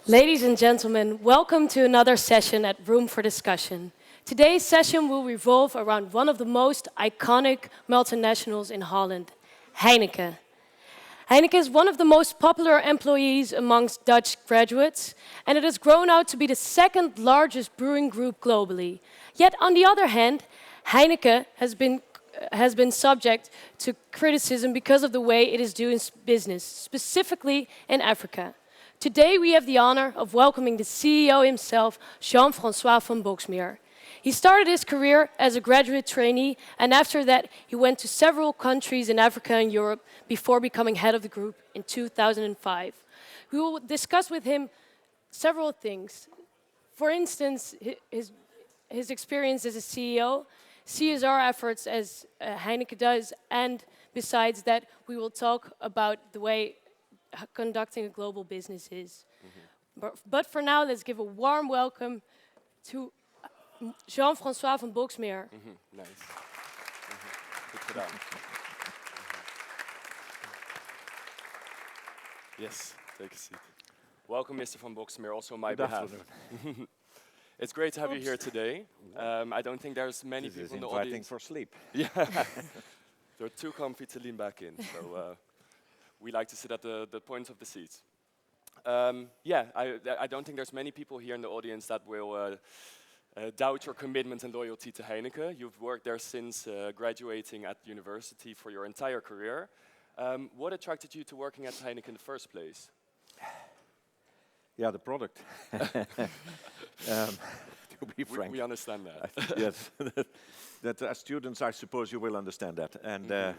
Ladies and gentlemen, welcome to another session at Room for Discussion. Today's session will revolve around one of the most iconic multinationals in Holland, Heineken. Heineken is one of the most popular employees amongst Dutch graduates, and it has grown out to be the second largest brewing group globally. Yet, on the other hand, Heineken has been subject to criticism because of the way it is doing business, specifically in Africa. Today we have the honor of welcoming the CEO himself, Jean-Francois van Boxmeer. He started his career as a graduate trainee, and after that he went to several countries in Africa and Europe before becoming head of the group in 2005. We will discuss with him several things. For instance, his experience as a CEO, CSR efforts as Heineken does, and besides that we will talk about the way conducting a global business is. But for now, let's give a warm welcome to Jean-Francois van Boxmeer. Nice. Goed gedaan. Yes, take a seat. Welcome, Mr. van Boxmeer, also on my behalf. It's great to have you here today. I don't think there's many people in the audience. For sleep. Yeah. They're too comfy to lean back in, so we like to sit at the points of the seats. I don't think there's many people here in the audience that will doubt your commitment and loyalty to Heineken. You've worked there since graduating at university for your entire career. What attracted you to working at Heineken in the first place? Yeah, the product. To be frank. We understand that. Yes. That as students, I suppose you will understand that. And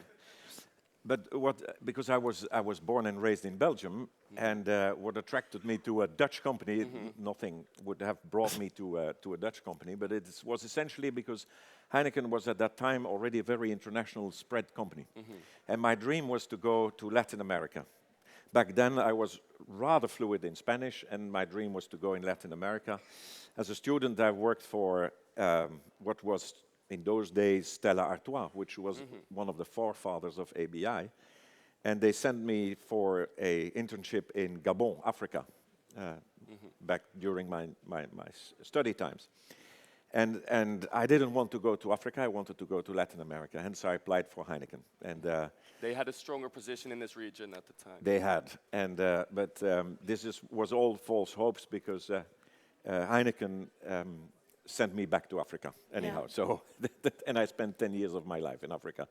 because I was born and raised in Belgium, and what attracted me to a Dutch company, nothing would have brought me to a Dutch company, but it was essentially because Heineken was at that time already a very international spread company. And my dream was to go to Latin America. Back then I was rather fluent in Spanish, and my dream was to go in Latin America. As a student, I worked for what was in those days Stella Artois, which was one of the forefathers of ABI. And they sent me for an internship in Gabon, Africa, back during my study times. And I didn't want to go to Africa, I wanted to go to Latin America, hence I applied for Heineken. And they had a stronger position in this region at the time. They had, and but this was all false hopes, because Heineken sent me back to Africa anyhow. Yeah. So, and I spent 10 years of my life in Africa.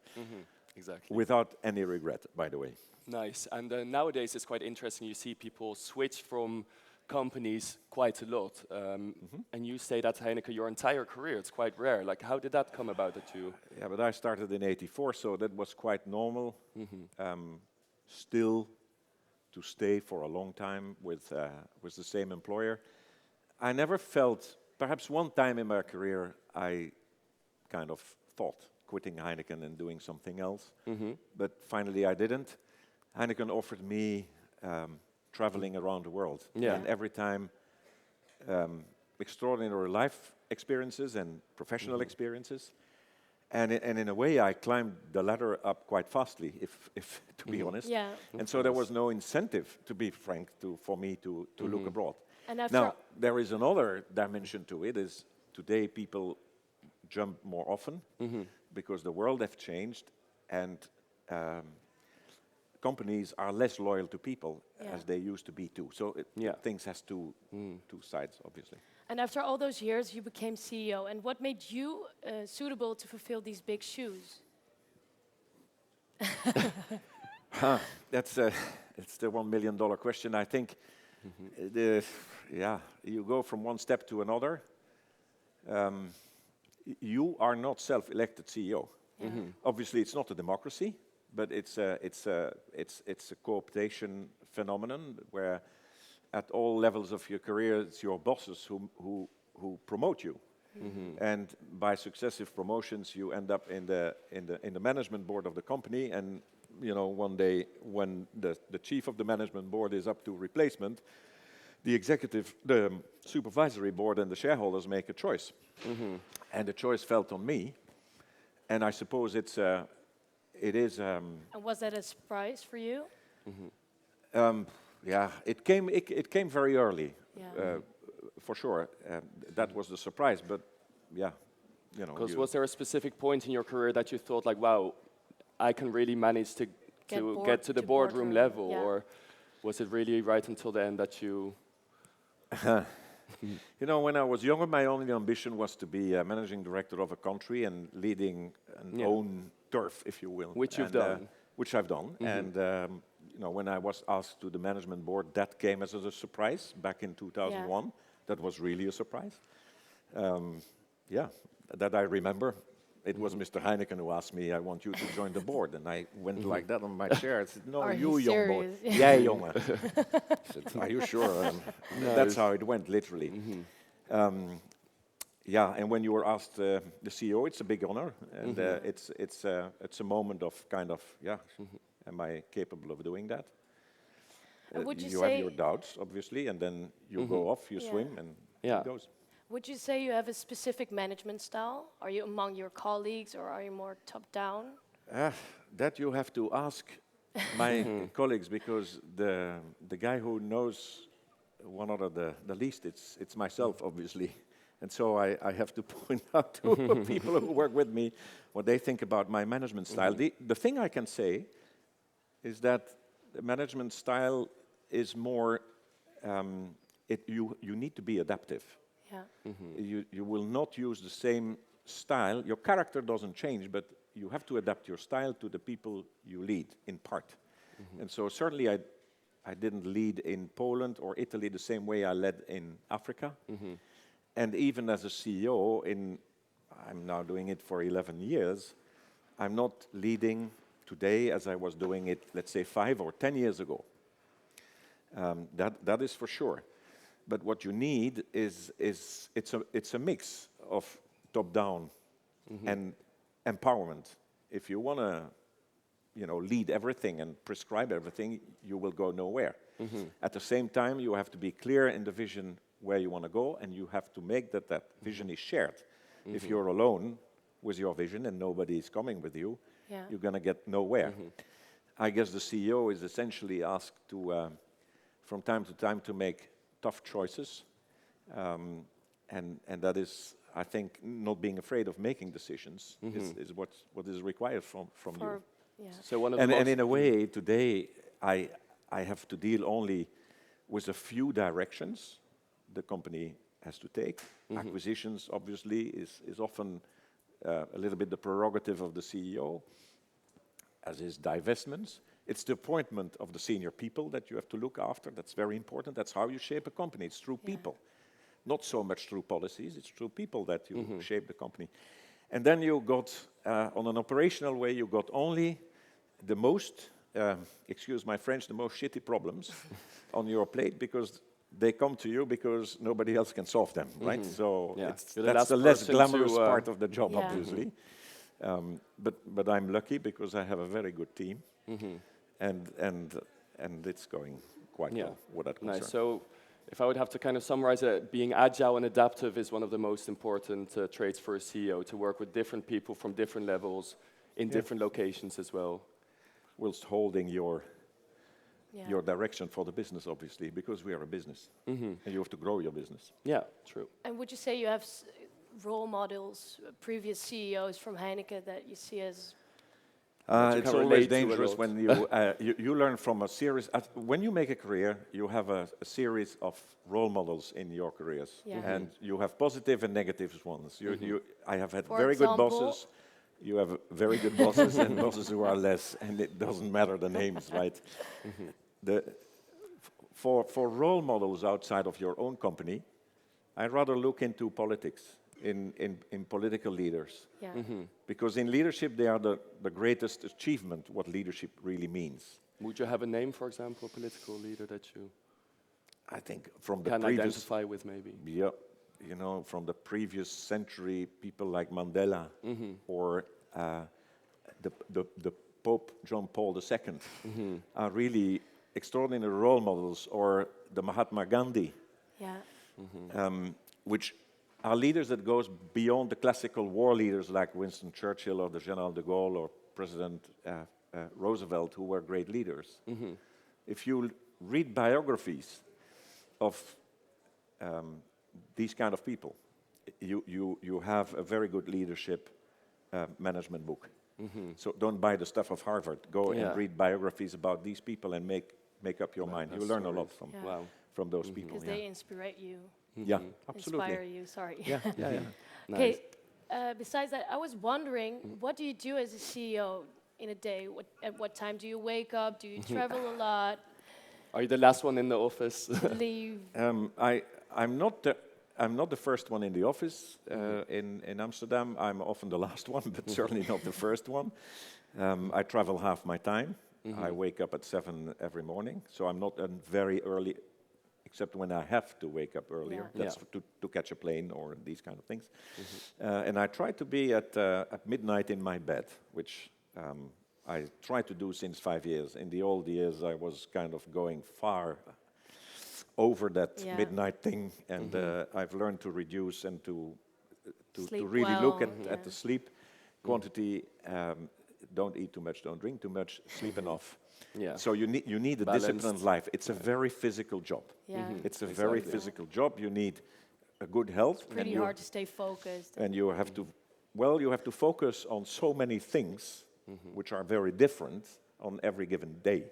Exactly. Without any regret, by the way. Nice. And nowadays it's quite interesting. You see people switch from companies quite a lot. And you stayed at Heineken your entire career. It's quite rare. Like, how did that come about that you... Yeah, but I started in '84, so that was quite normal. Still to stay for a long time with the same employer. I never felt... Perhaps one time in my career, I kind of thought quitting Heineken and doing something else, but finally I didn't. Heineken offered me traveling around the world, and every time extraordinary life experiences and professional experiences, and in a way I climbed the ladder up quite fastly, if to be honest. Yeah. And so there was no incentive, to be frank, for me to look abroad. Now, there is another dimension to it, is today people jump more often because the world has changed, and companies are less loyal to people as they used to be too. So things has two sides, obviously. And after all those years, you became CEO. And what made you suitable to fulfill these big shoes? It's the $1 million question, I think. You go from one step to another. You are not self-elected CEO. Obviously, it's not a democracy, but it's a cooptation phenomenon where, at all levels of your career, it's your bosses who promote you. And by successive promotions, you end up in the management board of the company. And one day, when the chief of the management board is up to replacement, the supervisory board and the shareholders make a choice. And the choice fell on me. And I suppose it is... And was that a surprise for you? Yeah, it came very early, Yeah. for sure. That was the surprise, but yeah, Because was there a specific point in your career that you thought like, wow, I can really manage to get to the boardroom level, yeah. or was it really right until the end that you? When I was younger, my only ambition was to be a managing director of a country and leading an own turf, if you will. Which you've done. Which I've done. And when I was asked to the management board, that came as a surprise back in 2001. Yeah. That was really a surprise. That I remember. It was Mr. Heineken who asked me, I want you to join the board. And I went like that on my chair. I said, no, Are you, you young boy. serious? Yeah, jongen. I said, are you sure? That's how it went, literally. And when you were asked the CEO, it's a big honor. And it's a moment of kind of, am I capable of doing that? Would you You say have your doubts, obviously, and then you go off, you swim, and it goes. Would you say you have a specific management style? Are you among your colleagues, or are you more top-down? That you have to ask my colleagues, because the guy who knows one of the least, it's myself, obviously. And so I have to point out to people who work with me what they think about my management style. The thing I can say is that the management style is more, you need to be adaptive. Yeah. You will not use the same style. Your character doesn't change, but you have to adapt your style to the people you lead, in part. And so certainly I didn't lead in Poland or Italy the same way I led in Africa. And even as a CEO, I'm now doing it for 11 years, I'm not leading today as I was doing it, let's say, 5 or 10 years ago. That is for sure. But what you need is it's a mix of top-down and empowerment. If you want to, lead everything and prescribe everything, you will go nowhere. At the same time, you have to be clear in the vision where you want to go, and you have to make that vision is shared. If you're alone with your vision and nobody is coming with you, you're going to get nowhere. I guess the CEO is essentially asked to, from time to time, to make tough choices, and that is, I think, not being afraid of making decisions is what is required from you. Yeah. So one of And in a way, today I have to deal only with a few directions the company has to take. Acquisitions, obviously, is often a little bit the prerogative of the CEO, as is divestments. It's the appointment of the senior people that you have to look after. That's very important. That's how you shape a company. It's through people. Not so much through policies. It's through people that you shape the company. And then you got, on an operational way, you got only the most, excuse my French, the most shitty problems on your plate, because they come to you because nobody else can solve them, right? So that's the less glamorous part of the job, obviously. But I'm lucky because I have a very good team. And it's going quite well with that concern. Nice. So if I would have to kind of summarize it, being agile and adaptive is one of the most important traits for a CEO, to work with different people from different levels in different locations as well. Whilst holding your direction for the business, obviously, because we are a business. And you have to grow your business. Yeah, true. And would you say you have role models, previous CEOs from Heineken that you see as... It's always dangerous when you learn from a series. When you make a career, you have a series of role models in your careers, and you have positive and negative ones. I have had very good bosses. You have very good bosses and bosses who are less, and it doesn't matter the names, right? For role models outside of your own company, I'd rather look into politics. In political leaders. Because in leadership, they are the greatest achievement, what leadership really means. Would you have a name, for example, a political leader that you I think from the can previous... identify with, maybe? Yeah, from the previous century, people like Mandela or the Pope John Paul II are really extraordinary role models, or the Mahatma Gandhi, which are leaders that goes beyond the classical war leaders like Winston Churchill or the General de Gaulle or President Roosevelt, who were great leaders. If you read biographies of these kind of people. You have a very good leadership management book. So don't buy the stuff of Harvard. Go and read biographies about these people and make up your mind. You learn a lot from those people. Because they inspire you. Yeah, absolutely. Inspire you, sorry. Yeah. Okay, besides that, I was wondering, what do you do as a CEO in a day? At what time do you wake up? Do you travel a lot? Are you the last one in the office? Leave? I'm not the first one in the office in Amsterdam. I'm often the last one, but certainly not the first one. I travel half my time. I wake up at 7 every morning, so I'm not very early, except when I have to wake up earlier. That's to catch a plane or these kind of things. And I try to be at midnight in my bed, which I try to do since 5 years. In the old years, I was kind of going far over that midnight thing, and I've learned to reduce and to really look at the sleep quantity. Don't eat too much, don't drink too much, sleep enough. So you need a disciplined life. It's a very physical job. It's a very physical job. You need a good health. It's pretty hard to stay focused. And you have to focus on so many things which are very different on every given day.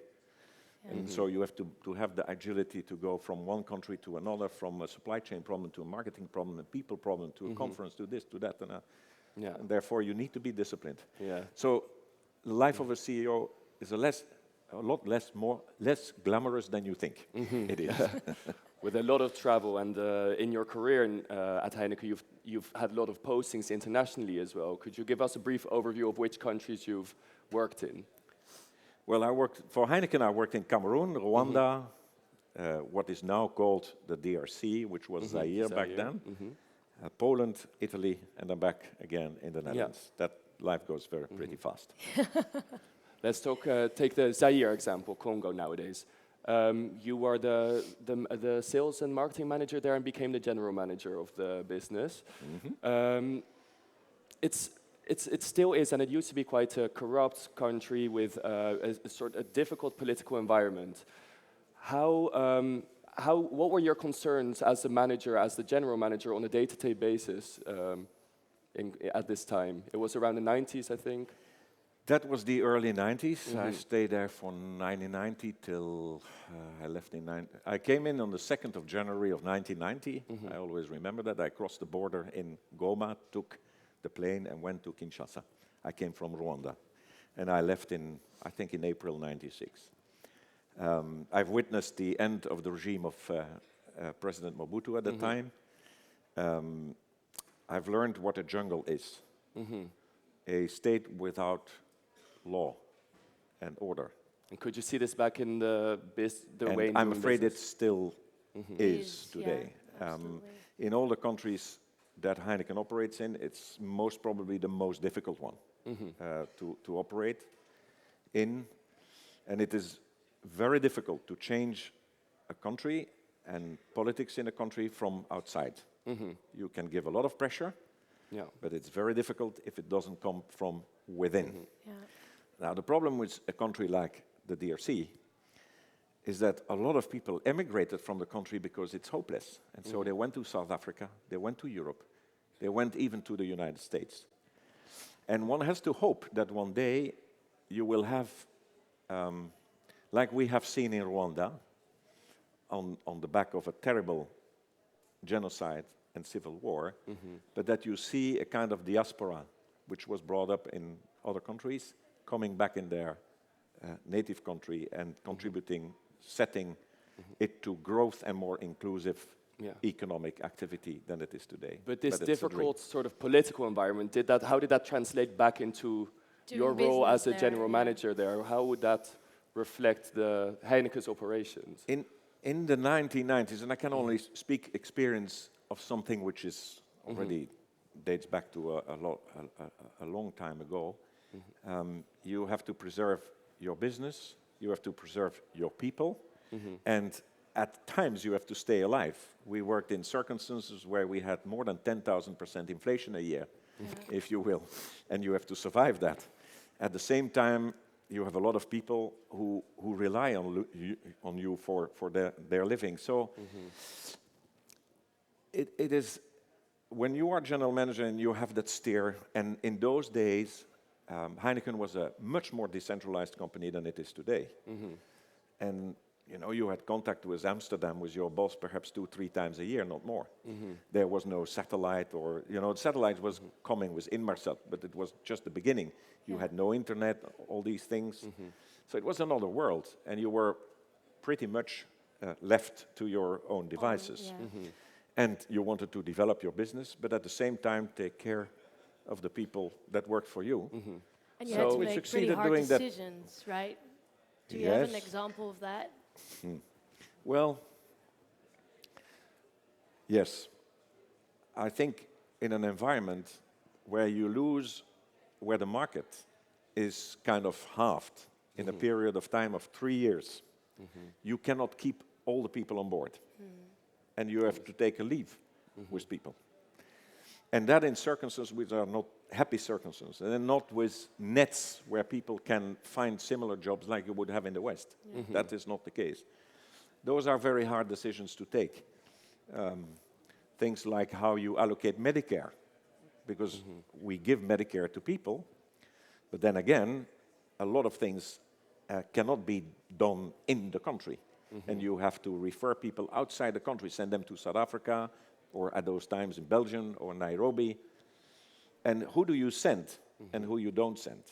And so you have to have the agility to go from one country to another, from a supply chain problem to a marketing problem, a people problem to a conference, to this, to that, and therefore you need to be disciplined. So the life of a CEO is a lot less glamorous than you think it is. With a lot of travel, and in your career at Heineken, you've had a lot of postings internationally as well. Could you give us a brief overview of which countries you've worked in? Well, for Heineken, I worked in Cameroon, Rwanda, what is now called the DRC, which was Zaire back then, Poland, Italy, and then back again in the Netherlands. That life goes pretty fast. Let's take the Zaire example, Congo nowadays. You were the sales and marketing manager there and became the general manager of the business. It still is, and it used to be quite a corrupt country with a sort of difficult political environment. What were your concerns as the manager, as the general manager, on a day-to-day basis at this time? It was around the 90s, I think. That was the early 90s. I stayed there from 1990 till I left in I came in on the 2nd of January of 1990. I always remember that. I crossed the border in Goma, took the plane and went to Kinshasa. I came from Rwanda. And I left I think in April 96. I've witnessed the end of the regime of President Mobutu at the time. I've learned what a jungle is. A state without law and order. And could you see this back in the way? I'm afraid it still is today. In all the countries that Heineken operates in, it's most probably the most difficult one to operate in. And it is very difficult to change a country and politics in a country from outside. You can give a lot of pressure, but it's very difficult if it doesn't come from within. Now, the problem with a country like the DRC is that a lot of people emigrated from the country because it's hopeless. And so they went to South Africa, they went to Europe, they went even to the United States. And one has to hope that one day you will have, like we have seen in Rwanda, on the back of a terrible genocide and civil war, but that you see a kind of diaspora which was brought up in other countries, coming back in their native country and contributing, setting it to growth and more inclusive economic activity than it is today. But this difficult sort of political environment, how did that translate back into your role as a general manager there? How would that reflect the Heineken's operations? In the 1990s, and I can only speak experience of something which is already dates back to a long time ago. You have to preserve your business, you have to preserve your people, and at times you have to stay alive. We worked in circumstances where we had more than 10,000% inflation a year, if you will, and you have to survive that. At the same time, you have a lot of people who rely on you for their living. So it is, when you are general manager and you have that steer, and in those days, Heineken was a much more decentralized company than it is today. And you know, you had contact with Amsterdam, with your boss, perhaps 2-3 times a year, not more. There was no satellite, or you know, the satellite was coming with Inmarsat, but it was just the beginning. You had no internet, all these things. So it was another world, and you were pretty much left to your own devices. And you wanted to develop your business, but at the same time take care of the people that worked for you. And you So had to we make pretty succeeded hard doing that. decisions, right? Do you have an Yes. example of that? Well, yes. I think in an environment where you lose, where the market is kind of halved in a period of time of 3 years, you cannot keep all the people on board. And you have to take a leave with people. And that in circumstances which are not happy circumstances, and not with nets where people can find similar jobs like you would have in the West. That is not the case. Those are very hard decisions to take. Things like how you allocate Medicare, because we give Medicare to people, but then again, a lot of things cannot be done in the country. And you have to refer people outside the country, send them to South Africa, or at those times in Belgium or Nairobi. And who do you send and who you don't send?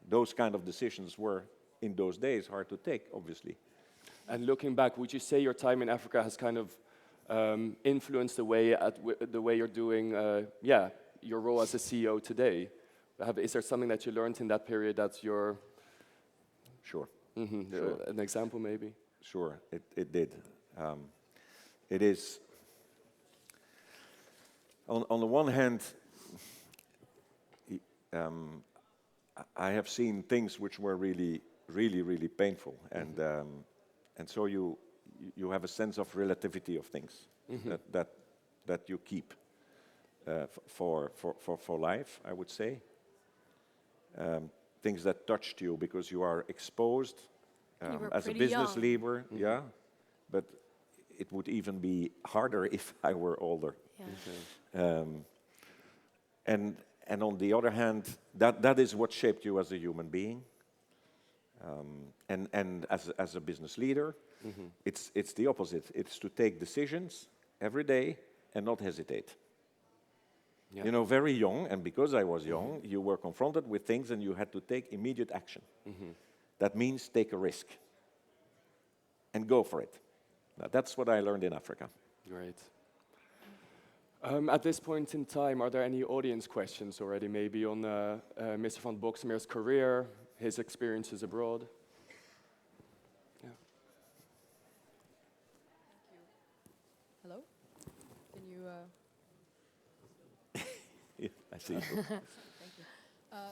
Those kind of decisions were, in those days, hard to take, obviously. And looking back, would you say your time in Africa has kind of influenced the way you're doing, your role as a CEO today? Is there something that you learned in that period that you're... Sure. Sure. An example, maybe? Sure, it did. It is, on the one hand, I have seen things which were really, really, really painful, and so you have a sense of relativity of things that you keep for life, I would say. Things that touched you because you are exposed. As a business leader, but it would even be harder if I were older. And on the other hand, that is what shaped you as a human being. And as a business leader, it's the opposite. It's to take decisions every day and not hesitate. You know, very young, and because I was young, you were confronted with things and you had to take immediate action. That means take a risk and go for it. Now, that's what I learned in Africa. Great. At this point in time, are there any audience questions already, maybe on Mr. van Boxmeer's career, his experiences abroad? Yeah. Hello? Can you... Yeah, I see. Thank you.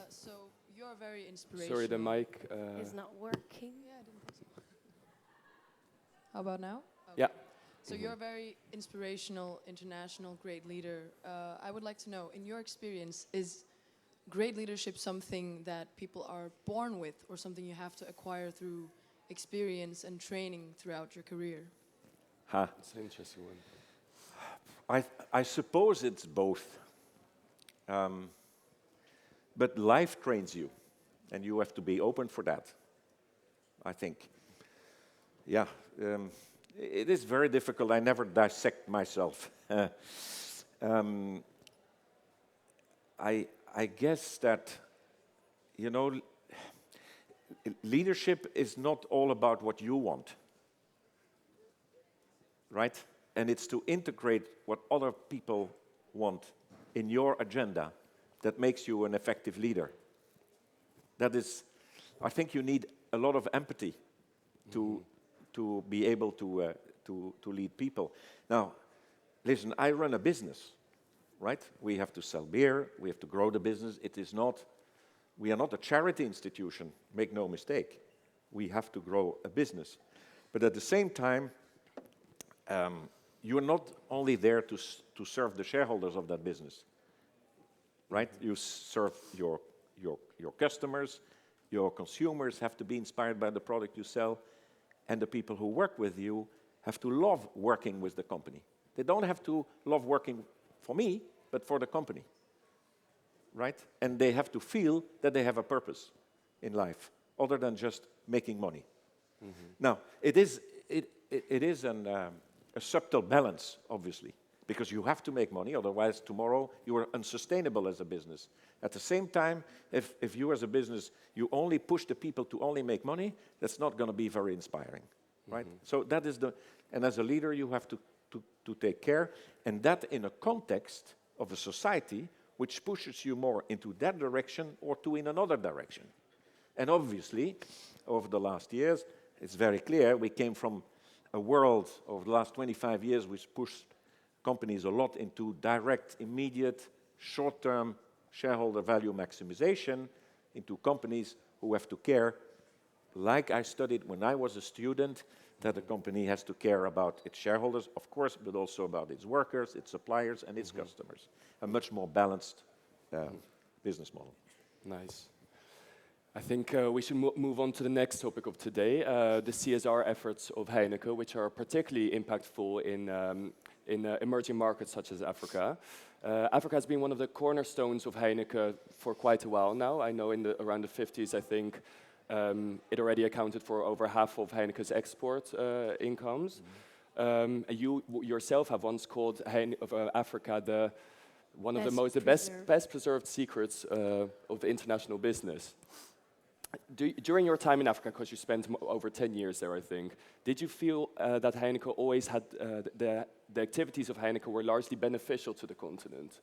So you're very inspirational. Sorry, the mic... Is not working. Yeah, I didn't think so. How about now? Okay. Yeah. So you're a very inspirational, international, great leader. I would like to know, in your experience, is great leadership something that people are born with, or something you have to acquire through experience and training throughout your career? That's an interesting one. I suppose it's both. But life trains you, and you have to be open for that, I think. Yeah, it is very difficult. I never dissect myself. I guess that, you know, leadership is not all about what you want, right? And it's to integrate what other people want in your agenda that makes you an effective leader. That is, I think you need a lot of empathy to be able to lead people. Now, listen, I run a business, right? We have to sell beer, we have to grow the business. We are not a charity institution, make no mistake. We have to grow a business. But at the same time, you're not only there to serve the shareholders of that business, right? You serve your customers, Your consumers have to be inspired by the product you sell, and the people who work with you have to love working with the company. They don't have to love working for me, but for the company, right? And they have to feel that they have a purpose in life, other than just making money. Now, it is a subtle balance, obviously, because you have to make money, otherwise tomorrow you are unsustainable as a business. At the same time, if you as a business, you only push the people to only make money, that's not going to be very inspiring, right? So that is and as a leader you have to take care, and that in a context of a society which pushes you more into that direction or in another direction. And obviously, over the last years, it's very clear we came from a world over the last 25 years which pushed companies a lot into direct, immediate, short-term shareholder value maximization, into companies who have to care, like I studied when I was a student, that a company has to care about its shareholders, of course, but also about its workers, its suppliers, and its customers. A much more balanced business model. Nice. I think we should move on to the next topic of today, the CSR efforts of Heineken, which are particularly impactful in emerging markets such as Africa. Africa has been one of the cornerstones of Heineken for quite a while now. I know around the 50s, I think, it already accounted for over half of Heineken's export incomes. You yourself have once called Africa one of the best preserved secrets of international business. During your time in Africa, because you spent over 10 years there, I think, did you feel that Heineken always had, the activities of Heineken were largely beneficial to the continent?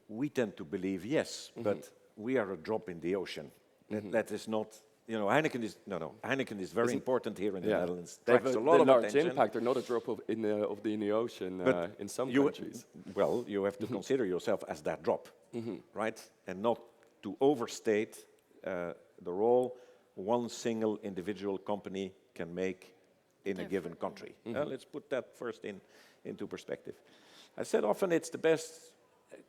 We tend to believe yes, but we are a drop in the ocean. That is not, Heineken is very important here in the Netherlands. They have a lot of large attention. impact. They're not a drop in the ocean in some countries. Well, you have to consider yourself as that drop, right? And not to overstate the role one single individual company can make in a given country. Let's put that first into perspective. I said often it's the best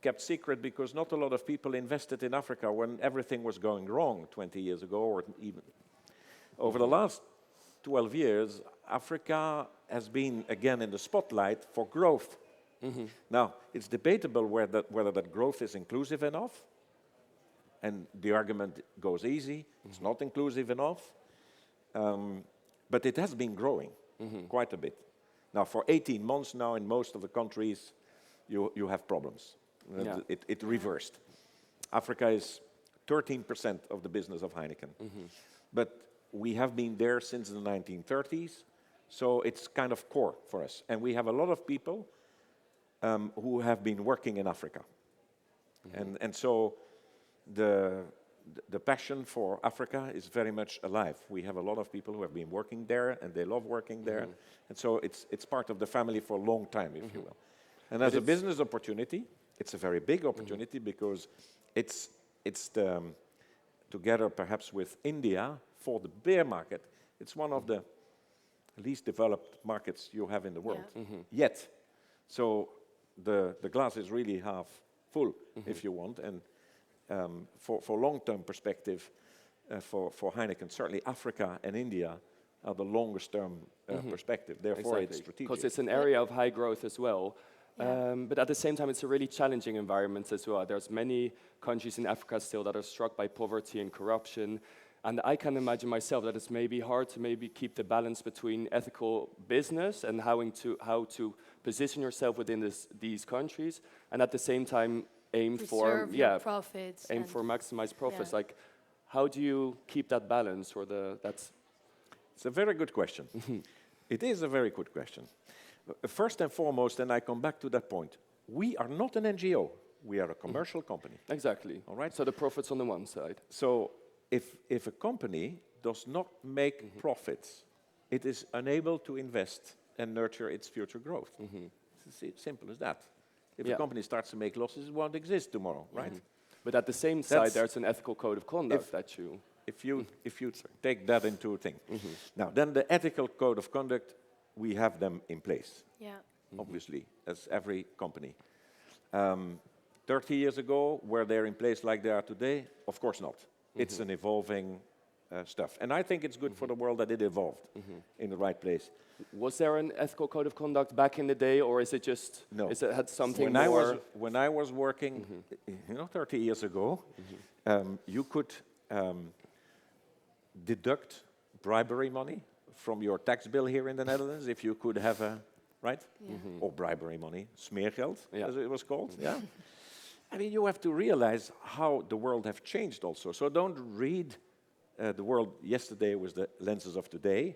kept secret because not a lot of people invested in Africa when everything was going wrong 20 years ago or even. Over the last 12 years, Africa has been again in the spotlight for growth. Now, it's debatable whether that growth is inclusive enough, and the argument goes easy, it's not inclusive enough, but it has been growing quite a bit. Now, for 18 months now in most of the countries, you have problems. It reversed. Africa is 13% of the business of Heineken. But we have been there since the 1930s, so it's kind of core for us. And we have a lot of people who have been working in Africa. And so the passion for Africa is very much alive. We have a lot of people who have been working there, and they love working there. And so it's part of the family for a long time, if you will. And as a business opportunity, it's a very big opportunity because it's together perhaps with India for the beer market, it's one of the least developed markets you have in the world yet. So the glass is really half full, if you want. And for long-term perspective, for Heineken, certainly Africa and India are the longest-term perspective. Therefore, it's strategic. Because it's an area of high growth as well. But at the same time, it's a really challenging environment as well. There's many countries in Africa still that are struck by poverty and corruption. And I can imagine myself that it's maybe hard to maybe keep the balance between ethical business and how to position yourself within these countries, and at the same time aim for profits, aim for maximized profits. Like, how do you keep that balance, or that's? It's a very good question. It is a very good question. First and foremost, and I come back to that point, we are not an NGO. We are a commercial company. Exactly. All right. So the profits on the one side. So if a company does not make profits, it is unable to invest and nurture its future growth. It's as simple as that. If a company starts to make losses, it won't exist tomorrow, right? But at the same side, there's an ethical code of conduct that you... If you take that into a thing. Now, then the ethical code of conduct, we have them in place, obviously, as every company. 30 years ago, were they in place like they are today? Of course not. It's an evolving stuff. And I think it's good for the world that it evolved in the right place. Was there an ethical code of conduct back in the day, or is it just, No. is it had something When more? when I was working, 30 years ago, you could deduct bribery money from your tax bill here in the Netherlands if you could have a, right? Or bribery money, smeergeld, as it was called, yeah? I mean, you have to realize how the world have changed also. So don't read the world yesterday with the lenses of today,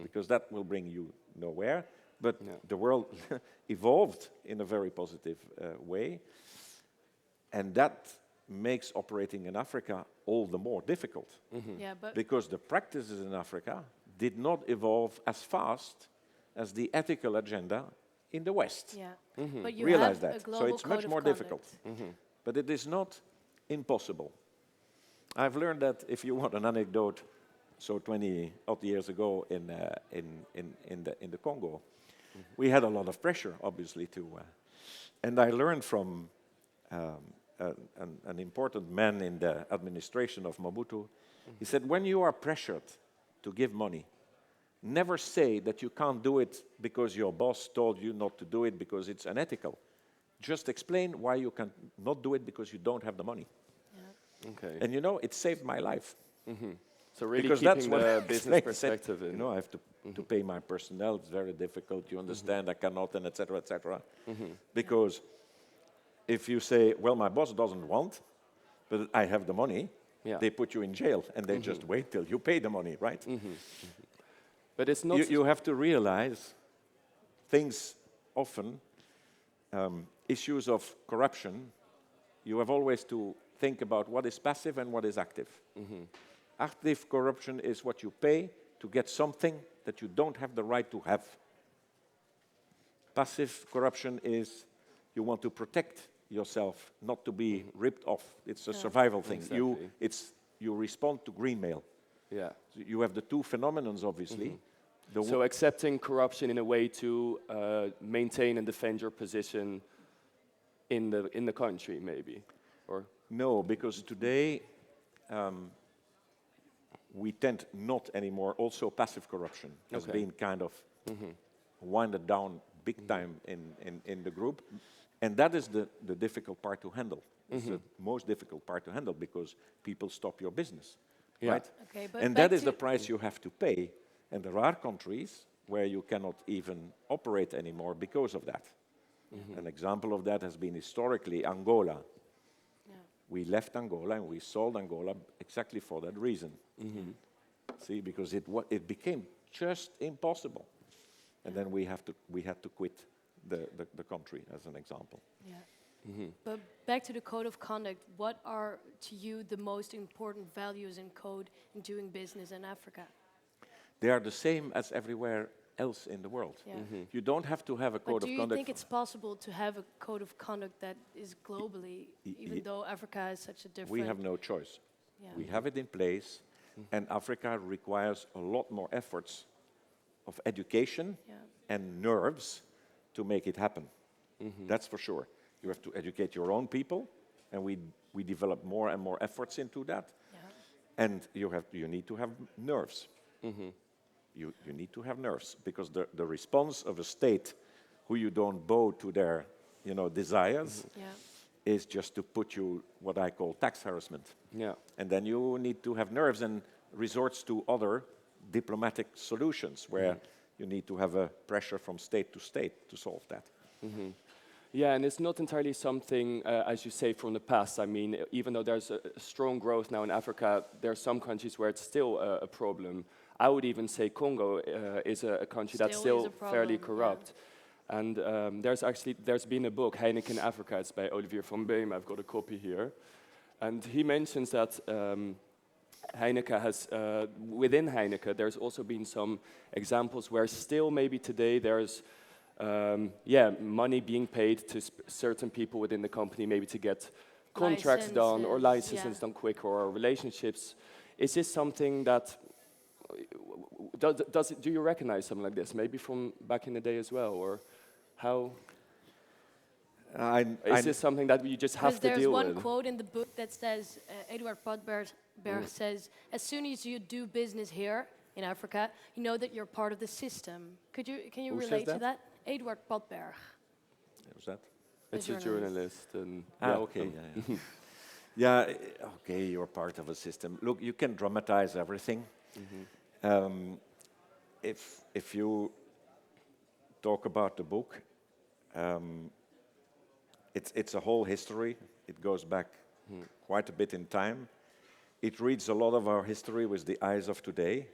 because that will bring you nowhere. But the world evolved in a very positive way. And that makes operating in Africa all the more difficult. Yeah, but Because the practices in Africa did not evolve as fast as the ethical agenda in the West. yeah, but you Realize have a that. global So it's code much of more conduct. difficult. But it is not impossible. I've learned that if you want an anecdote, so 20-odd years ago in the Congo, we had a lot of pressure, obviously, and I learned from an important man in the administration of Mobutu. He said, when you are pressured to give money, never say that you can't do it because your boss told you not to do it because it's unethical. Just explain why you can not do it because you don't have the money. Okay. And you know, it saved my life. So really Because keeping that's what the I business explained. perspective in. You know, I have to pay my personnel. It's very difficult. You understand, I cannot, and etc., etc. Because if you say, well, my boss doesn't want, but I have the money, they put you in jail, and they just wait till you pay the money, right? But it's not. You have to realize things often, issues of corruption, you have always to think about what is passive and what is active. Active corruption is what you pay to get something that you don't have the right to have. Passive corruption is you want to protect yourself, not to be ripped off. It's a survival thing. Exactly. You respond to green mail. Yeah. So you have the two phenomenons, obviously. So accepting corruption in a way to maintain and defend your position in the country, maybe, or No, because today we tend not anymore. Also, passive corruption has been kind of winded down big time in the group, and that is the difficult part to handle. It's the most difficult part to handle because people stop your business, right? Okay, but And back that is to- the price you have to pay. And there are countries where you cannot even operate anymore because of that. An example of that has been historically Angola. We left Angola and we sold Angola exactly for that reason. See, because it became just impossible. And then we had to quit the country, as an example. Yeah. But back to the code of conduct, what are to you the most important values in code in doing business in Africa? They are the same as everywhere else in the world. Yeah. You don't have to have a But code do of you conduct. think it's possible to have a code of conduct that is globally, even though Africa has such a different... We have no choice. Yeah. We have it in place, and Africa requires a lot more efforts of education and nerves to make it happen. That's for sure. You have to educate your own people, and we develop more and more efforts into that. Yeah. And you need to have nerves. You need to have nerves, because the response of a state who you don't bow to their desires is just to put you what I call tax harassment. Yeah. And then you need to have nerves and resorts to other diplomatic solutions where you need to have a pressure from state to solve that. Yeah, and it's not entirely something, as you say, from the past. I mean, even though there's a strong growth now in Africa, there are some countries where it's still a problem. I would even say Congo is a country that's Still is still a problem, fairly yeah. corrupt. And there's been a book, Heineken Africa. It's by Olivier van Beem. I've got a copy here, and he mentions that Heineken has within Heineken there's also been some examples where still maybe today there's money being paid to certain people within the company, maybe to get contracts done or licenses done quicker or relationships. Is this something that do you recognize something like this? Maybe from back in the day as well, or how? Is this something that you just have Because to there's deal one with? quote in the book that says, Eduard Potberg says, as soon as you do business here in Africa, you know that you're part of the system. Can you Who says relate to that? that? Eduard Potberg. Who's that? It's a journalist. And Okay, yeah. Yeah, okay, you're part of a system. Look, you can dramatize everything. If you talk about the book, it's a whole history. It goes back quite a bit in time. It reads a lot of our history with the eyes of today.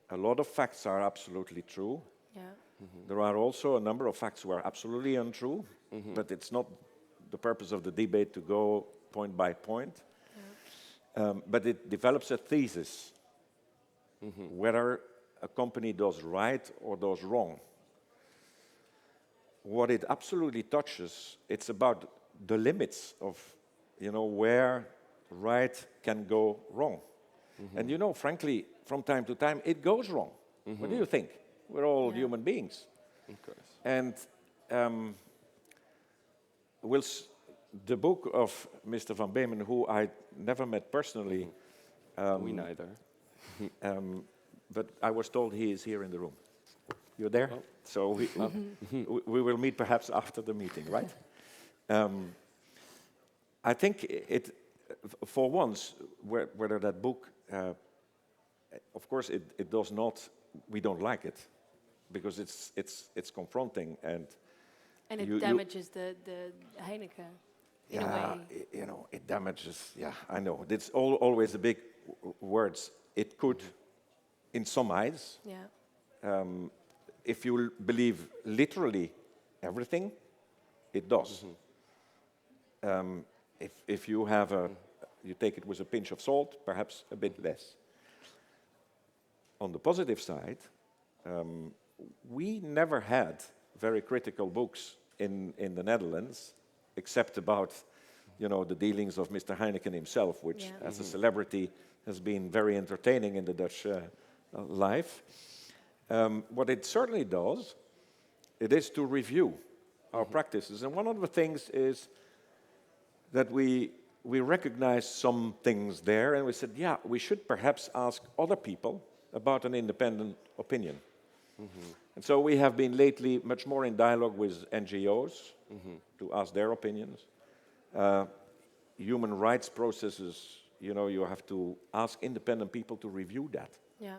A lot of facts are absolutely true. Yeah. There are also a number of facts who are absolutely untrue, but it's not the purpose of the debate to go point by point. But it develops a thesis, whether a company does right or does wrong. What it absolutely touches, it's about the limits of, where right can go wrong. And frankly, from time to time, it goes wrong. What do you think? We're all human beings. of course. And the book of Mr. Van Beemen, who I never met personally, We neither. but I was told he is here in the room. You're there? Oh. So we will meet perhaps after the meeting, right? I think for once, whether that book, of course, it does not. We don't like it because it's confronting and it damages the Heineken in a way. It damages. Yeah, I know. It's always the big words. It could, in some eyes. Yeah. If you believe literally everything, it does. If you have you take it with a pinch of salt, perhaps a bit less. On the positive side, we never had very critical books in the Netherlands, except about, the dealings of Mr. Heineken himself, which, as a celebrity, has been very entertaining in the Dutch life. What it certainly does, it is to review our practices. And one of the things is that we recognize some things there, and we said, we should perhaps ask other people about an independent opinion. And so we have been lately much more in dialogue with NGOs to ask their opinions. Human rights processes, you have to ask independent people to review that. Yeah.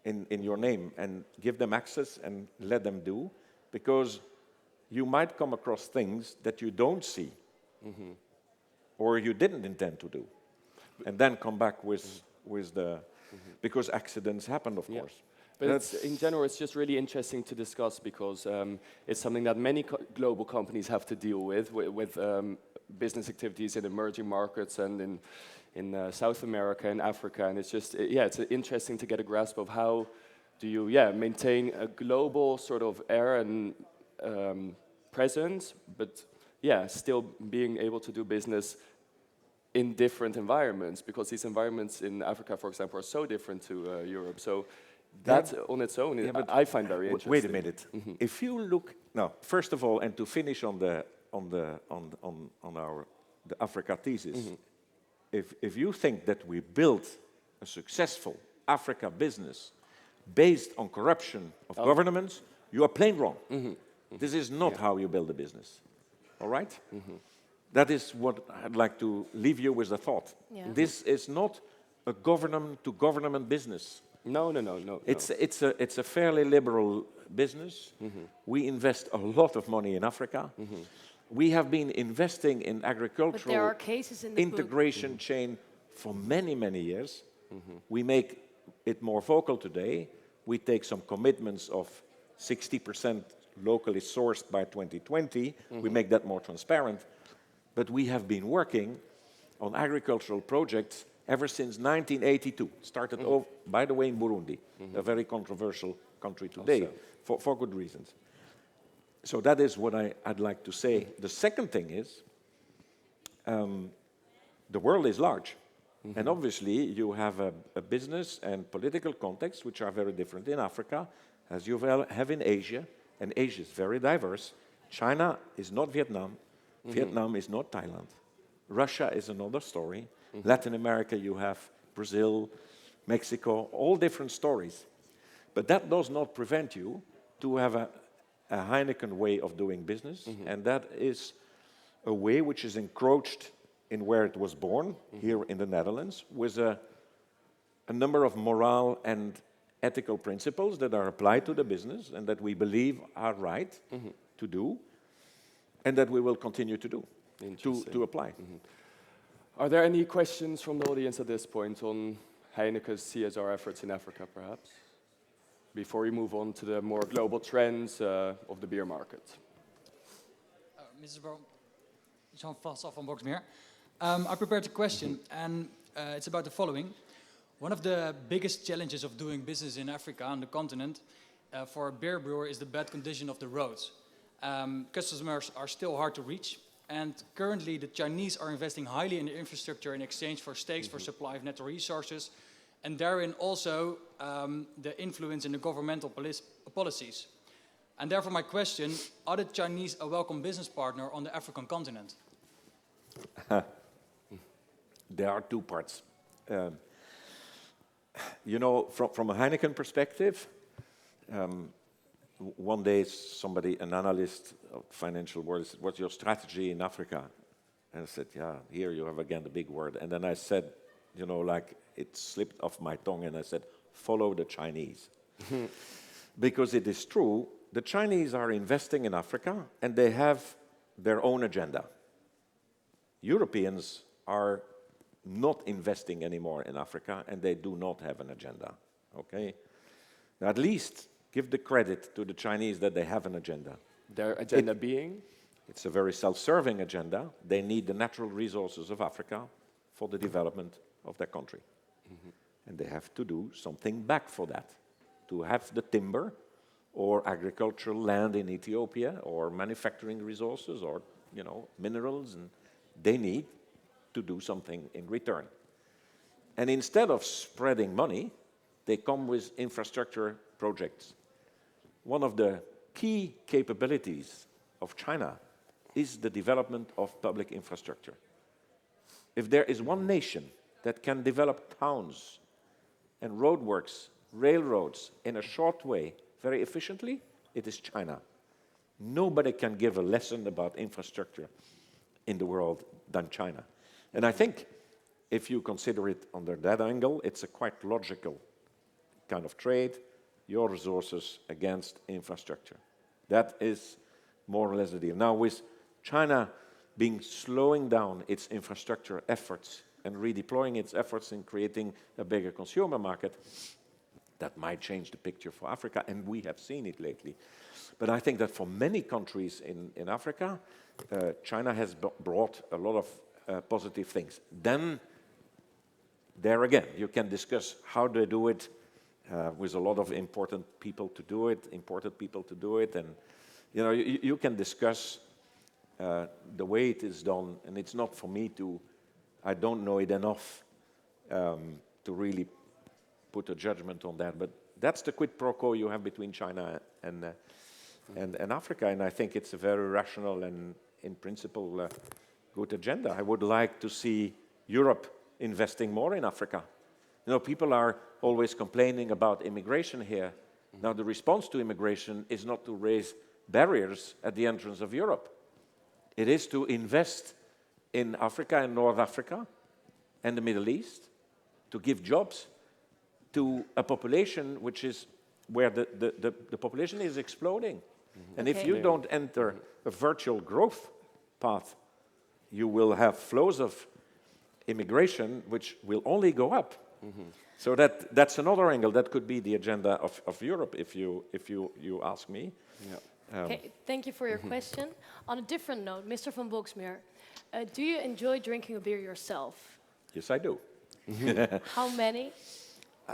In your name and give them access and let them do, because you might come across things that you don't see or you didn't intend to do, and then come back with the because accidents happen, of course. But in general, it's just really interesting to discuss because it's something that many global companies have to deal with business activities in emerging markets and in South America and Africa. And it's just, it's interesting to get a grasp of how do you, maintain a global sort of air and presence, but still being able to do business in different environments, because these environments in Africa, for example, are so different to Europe. So that on its own, I find very interesting. Wait a minute. If you look now, first of all, and to finish on the Africa thesis, if you think that we built a successful Africa business based on corruption of governments, you are plain wrong. This is not how you build a business. All right? That is what I'd like to leave you with a thought. Yeah. This is not a government-to-government business. No. It's a fairly liberal business. We invest a lot of money in Africa. We have been investing in agricultural But there are cases in the integration chain for many, many years. We make it more vocal today. We take some commitments of 60% locally sourced by 2020. We make that more transparent. But we have been working on agricultural projects ever since 1982. Started off, by the way, in Burundi, a very controversial country today, for good reasons. So that is what I'd like to say. The second thing is, the world is large. And obviously, you have a business and political context which are very different in Africa, as you have in Asia. And Asia is very diverse. China is not Vietnam. Vietnam is not Thailand. Russia is another story. Latin America, you have Brazil, Mexico, all different stories. But that does not prevent you to have a Heineken way of doing business, and that is a way which is encroached in where it was born, here in the Netherlands, with a number of moral and ethical principles that are applied to the business and that we believe are right to do, and that we will continue to do, to apply. Are there any questions from the audience at this point on Heineken's CSR efforts in Africa, perhaps? Before we move on to the more global trends of the beer market. Mr. Jean-Francois van Boxmeer. I prepared a question, and it's about the following. One of the biggest challenges of doing business in Africa, on the continent, for a beer brewer is the bad condition of the roads. Customers are still hard to reach, and currently the Chinese are investing highly in the infrastructure in exchange for stakes for supply of natural resources, and therein also the influence in the governmental policies. And therefore my question, are the Chinese a welcome business partner on the African continent? There are two parts. You know, from a Heineken perspective, one day somebody, an analyst of financial world, said, "What's your strategy in Africa?" And I said, "Yeah, here you have again the big word." And then I said, you know, like it slipped off my tongue, and I said, "Follow the Chinese." Because it is true, the Chinese are investing in Africa, and they have their own agenda. Europeans are not investing anymore in Africa, and they do not have an agenda, okay? Now, at least give the credit to the Chinese that they have an agenda. Their agenda being? It's a very self-serving agenda. They need the natural resources of Africa for the development of their country. And they have to do something back for that, to have the timber or agricultural land in Ethiopia or manufacturing resources or, you know, minerals, and they need to do something in return. And instead of spreading money, they come with infrastructure projects. One of the key capabilities of China is the development of public infrastructure. If there is one nation that can develop towns and roadworks, railroads in a short way, very efficiently, it is China. Nobody can give a lesson about infrastructure in the world than China. And I think if you consider it under that angle, it's a quite logical kind of trade, your resources against infrastructure. That is more or less the deal. Now, with China slowing down its infrastructure efforts and redeploying its efforts in creating a bigger consumer market, that might change the picture for Africa, and we have seen it lately. But I think that for many countries in Africa, China has brought a lot of positive things. Then, there again, you can discuss how they do it, with a lot of important people to do it, and you know, you can discuss the way it is done, and it's not for me to, I don't know it enough to really put a judgment on that, but that's the quid pro quo you have between China and Africa, and I think it's a very rational and, in principle, good agenda. I would like to see Europe investing more in Africa. You know, people are always complaining about immigration here. Now, the response to immigration is not to raise barriers at the entrance of Europe. It is to invest in Africa and North Africa and the Middle East, to give jobs to a population which is where the population is exploding. And if you don't enter a virtual growth path, you will have flows of immigration which will only go up. So that's another angle. That could be the agenda of Europe, if you ask me. Okay, thank you for your question. On a different note, Mr. van Boxmeer, do you enjoy drinking a beer yourself? Yes, I do. How many?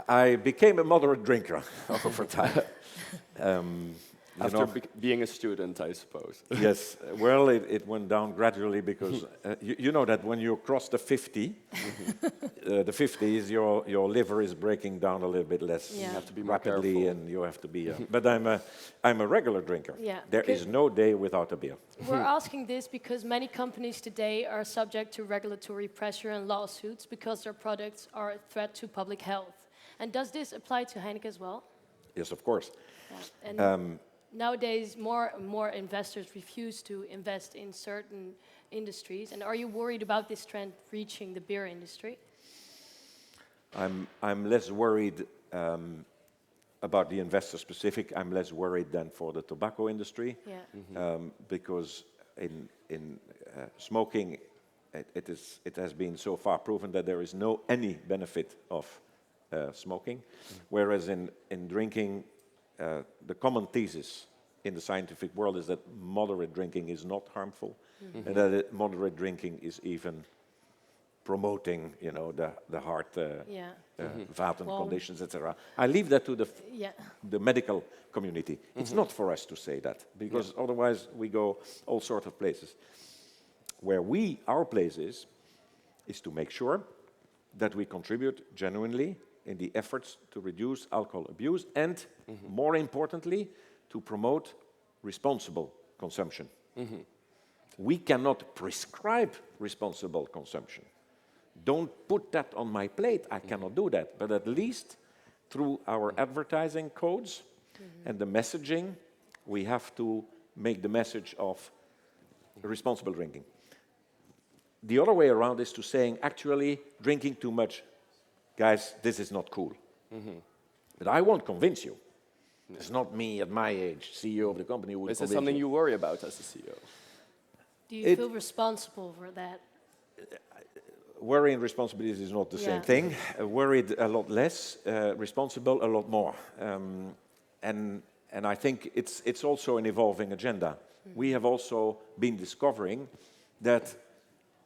I became a moderate drinker over time. You After know? being a student, I suppose. Yes, well, it went down gradually because you know that when you cross the 50, the 50s, your liver is breaking down a little bit less Yeah. You have to be more rapidly, careful. and you have to be. But I'm a regular drinker. Yeah. There is no day without a beer. We're asking this because many companies today are subject to regulatory pressure and lawsuits because their products are a threat to public health. And does this apply to Heineken as well? Yes, of course. Yeah. And nowadays, more and more investors refuse to invest in certain industries. And are you worried about this trend reaching the beer industry? I'm less worried about the investor specific. I'm less worried than for the tobacco industry. Yeah. Because in smoking, it has been so far proven that there is any benefit of smoking, whereas in drinking, the common thesis in the scientific world is that moderate drinking is not harmful, and that moderate drinking is even promoting, the heart vaten conditions, etc. I leave that to the medical community. It's not for us to say that, because otherwise we go all sorts of places. Where our place is to make sure that we contribute genuinely in the efforts to reduce alcohol abuse and, more importantly, to promote responsible consumption. We cannot prescribe responsible consumption. Don't put that on my plate. I cannot do that. But at least through our advertising codes and the messaging, we have to make the message of responsible drinking. The other way around is to saying, actually, drinking too much, guys, this is not cool. But I won't convince you. It's not me at my age, CEO of the company, who will Is this convince something you. you worry about as the CEO? Do you feel responsible for that? Worry and responsibility is not the same thing. Worried a lot less, responsible a lot more. And I think it's also an evolving agenda. We have also been discovering that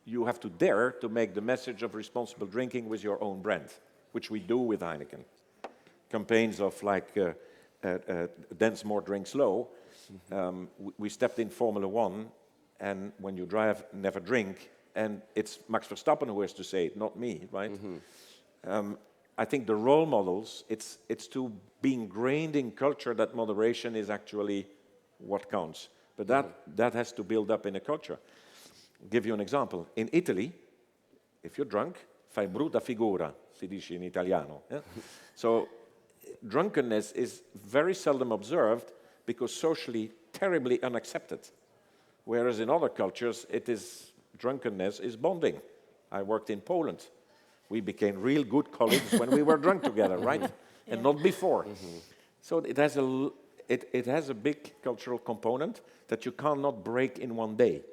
you have to dare to make the message of responsible drinking with your own brand, which we do with Heineken. Campaigns of dance more, drink slow. We stepped in Formula One, and when you drive, never drink. And it's Max Verstappen who has to say it, not me, right? I think the role models, it's to be ingrained in culture that moderation is actually what counts. But that has to build up in a culture. I'll give you an example. In Italy, if you're drunk, fai brutta figura, si dice in Italiano. Yeah? So drunkenness is very seldom observed because socially terribly unaccepted. Whereas in other cultures, drunkenness is bonding. I worked in Poland. We became real good colleagues when we were drunk together, right? And not before. So it has a big cultural component that you cannot break in one day.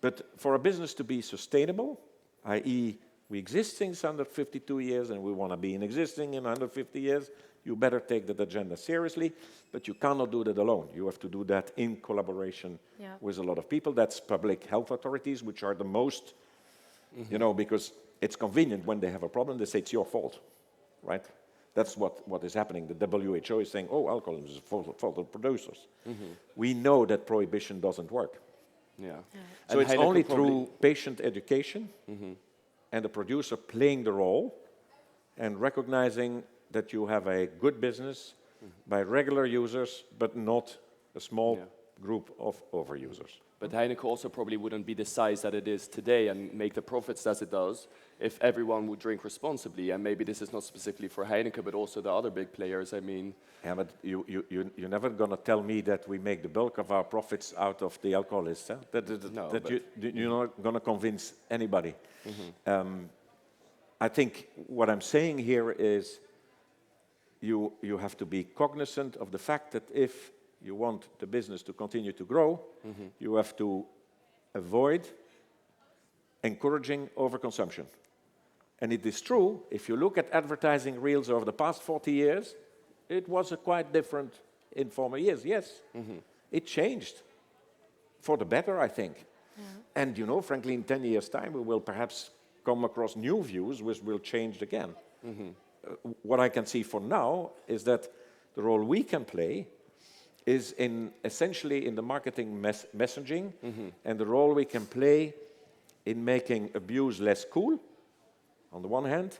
But for a business to be sustainable, i.e. we exist since 152 years and we want to be existing in 150 years, you better take that agenda seriously, but you cannot do that alone. You have to do that in collaboration with a lot of people. That's public health authorities, which are the most, because it's convenient when they have a problem, they say it's your fault, right? That's what is happening. The WHO is saying, alcohol is the fault of producers. We know that prohibition doesn't work. So it's only through patient education and the producer playing the role and recognizing that you have a good business by regular users, but not a small group of overusers. But Heineken also probably wouldn't be the size that it is today and make the profits as it does if everyone would drink responsibly. And maybe this is not specifically for Heineken, but also the other big players. I mean, yeah, but you're never going to tell me that we make the bulk of our profits out of the alcoholists. Huh? You're not going to convince anybody. I think what I'm saying here is you have to be cognizant of the fact that if you want the business to continue to grow, you have to avoid encouraging overconsumption. And it is true, if you look at advertising reels over the past 40 years, it was quite different in former years, yes. It changed for the better, I think. And, frankly, in 10 years' time, we will perhaps come across new views which will change again. What I can see for now is that the role we can play is essentially in the marketing messaging and the role we can play in making abuse less cool, on the one hand,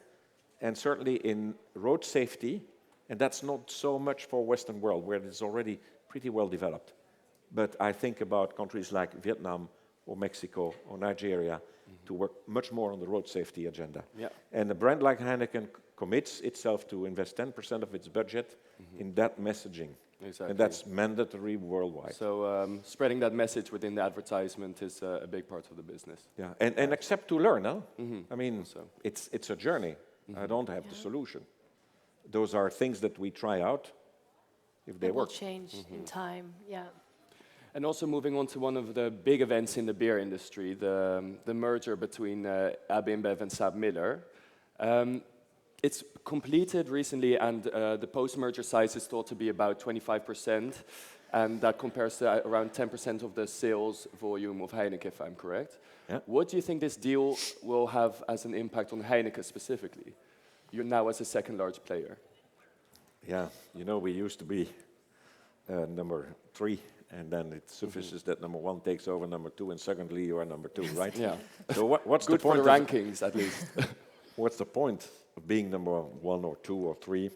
and certainly in road safety, and that's not so much for Western world, where it's already pretty well developed. But I think about countries like Vietnam or Mexico or Nigeria to work much more on the road safety agenda. Yeah. And a brand like Heineken commits itself to invest 10% of its budget in that messaging. Exactly. And that's mandatory worldwide. So spreading that message within the advertisement is a big part of the business. Yeah, and accept to learn, huh? I mean, So. it's a journey. I don't have the solution. Those are things that we try out if they It will work. change in time, yeah. And also moving on to one of the big events in the beer industry, the merger between AB InBev and Saab Miller. It's completed recently, and the post-merger size is thought to be about 25%, and that compares to around 10% of the sales volume of Heineken, if I'm correct. Yeah. What do you think this deal will have as an impact on Heineken specifically? You're now as a second large player. Yeah, you know, we used to be number 3, and then it suffices that number 1 takes over number 2, and secondly you are number 2, right? Yeah. So what's Good the for point the of rankings, at least. what's the point of being number 1 or 2 or 3?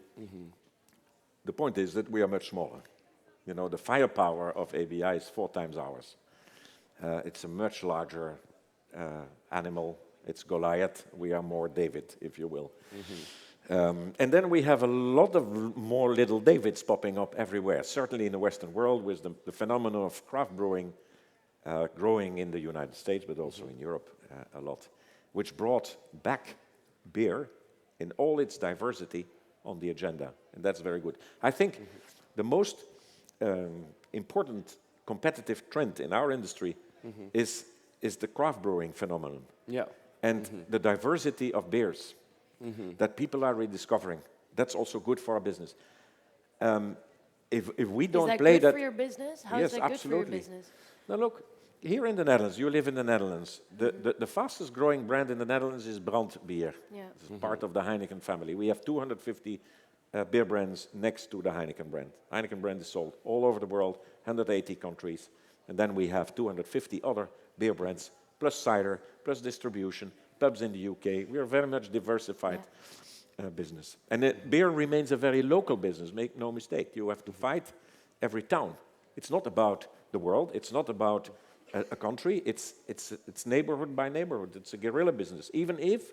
The point is that we are much smaller. You know, the firepower of ABI is 4 times ours. It's a much larger animal. It's Goliath. We are more David, if you will. And then we have a lot of more little Davids popping up everywhere, certainly in the Western world, with the phenomenon of craft brewing growing in the United States, but also in Europe a lot, which brought back beer in all its diversity on the agenda. And that's very good. I think the most important competitive trend in our industry is the craft brewing phenomenon. Yeah. And the diversity of beers that people are rediscovering. That's also good for our business. If we don't Is that play good that, for your business? How yes, is that good for your absolutely. business? Now look, here in the Netherlands, you live in the Netherlands. The fastest growing brand in the Netherlands is Brant beer. Yeah. It's part of the Heineken family. We have 250 beer brands next to the Heineken brand. Heineken brand is sold all over the world, 180 countries. And then we have 250 other beer brands, plus cider, plus distribution, pubs in the UK. We are very much diversified business. And beer remains a very local business, make no mistake. You have to fight every town. It's not about the world. It's not about a country. It's neighborhood by neighborhood. It's a guerrilla business. Even if